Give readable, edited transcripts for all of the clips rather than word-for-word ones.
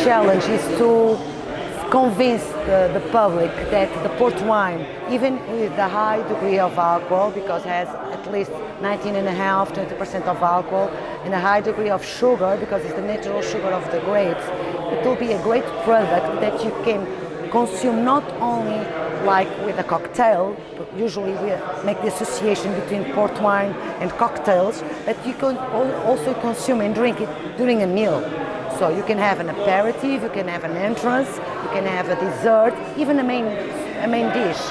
challenge is to convince the public that the port wine, even with the high degree of alcohol, because it has at least 19.5, 20% of alcohol, and a high degree of sugar, because it's the natural sugar of the grapes, it will be a great product that you can consume not only like with a cocktail, but usually we make the association between port wine and cocktails, but you can also consume and drink it during a meal. So you can have an aperitif, you can have an entrance, you can have a dessert, even a main dish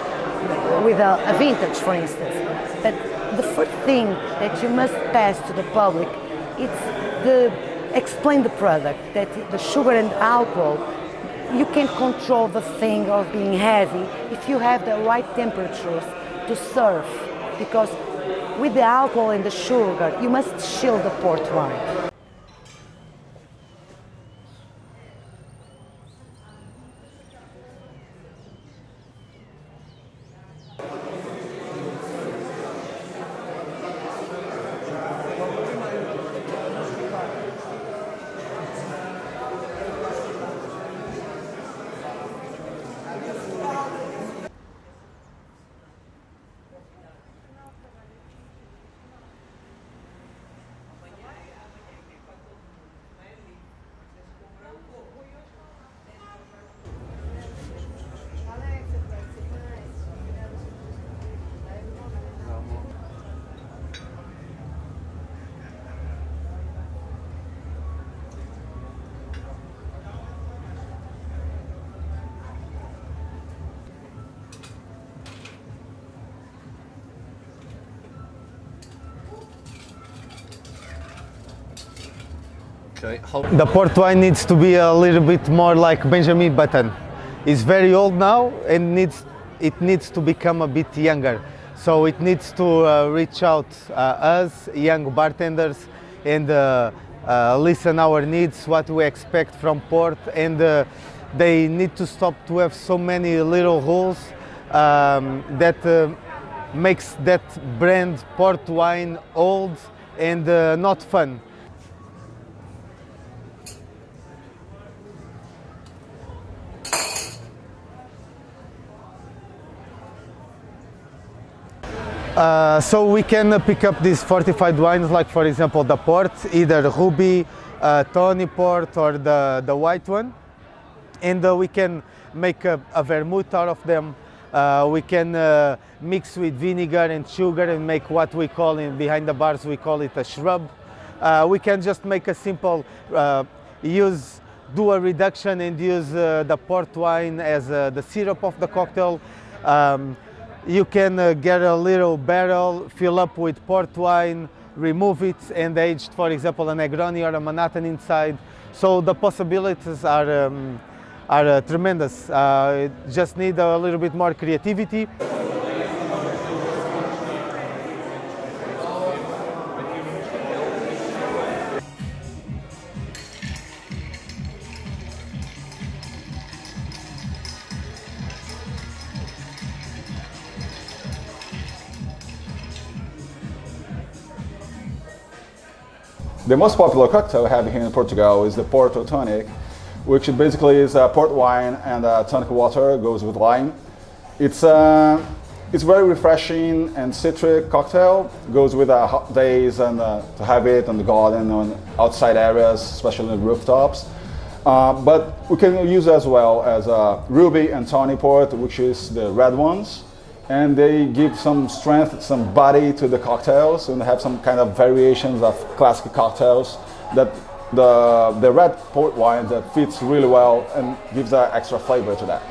with a vintage, for instance. But the first thing that you must pass to the public is explain the product, that the sugar and alcohol, you can control the thing of being heavy if you have the right temperatures to serve, because with the alcohol and the sugar, you must chill the port wine. Okay. The port wine needs to be a little bit more like Benjamin Button. It's very old now and it needs to become a bit younger. So it needs to reach out us, young bartenders, and listen our needs, what we expect from port, and they need to stop to have so many little rules that makes that brand port wine old and not fun. So we can pick up these fortified wines, like for example the port, either Ruby, Tawny Port, or the white one, and we can make a vermouth out of them. We can mix with vinegar and sugar and make what we call behind the bars, we call it a shrub. We can just make a simple, do a reduction and use the port wine as the syrup of the cocktail. You can get a little barrel, fill up with port wine, remove it, and age, for example, a Negroni or a Manhattan inside. So the possibilities are tremendous. Just need a little bit more creativity. The most popular cocktail we have here in Portugal is the Porto Tonic, which basically is port wine and tonic water, goes with lime. It's very refreshing and citric cocktail, goes with hot days and to have it on the garden, on outside areas, especially on the rooftops. But we can use as well as Ruby and Tawny Port, which is the red ones. And they give some strength, some body to the cocktails, and have some kind of variations of classic cocktails that the red port wine that fits really well and gives an extra flavor to that.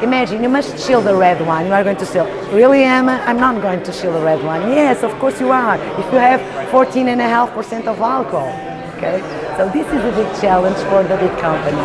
Imagine, you must chill the red wine. You are going to sell. Really, Emma? I'm not going to chill the red wine. Yes, of course you are. If you have 14.5% of alcohol. Okay? So this is a big challenge for the big company.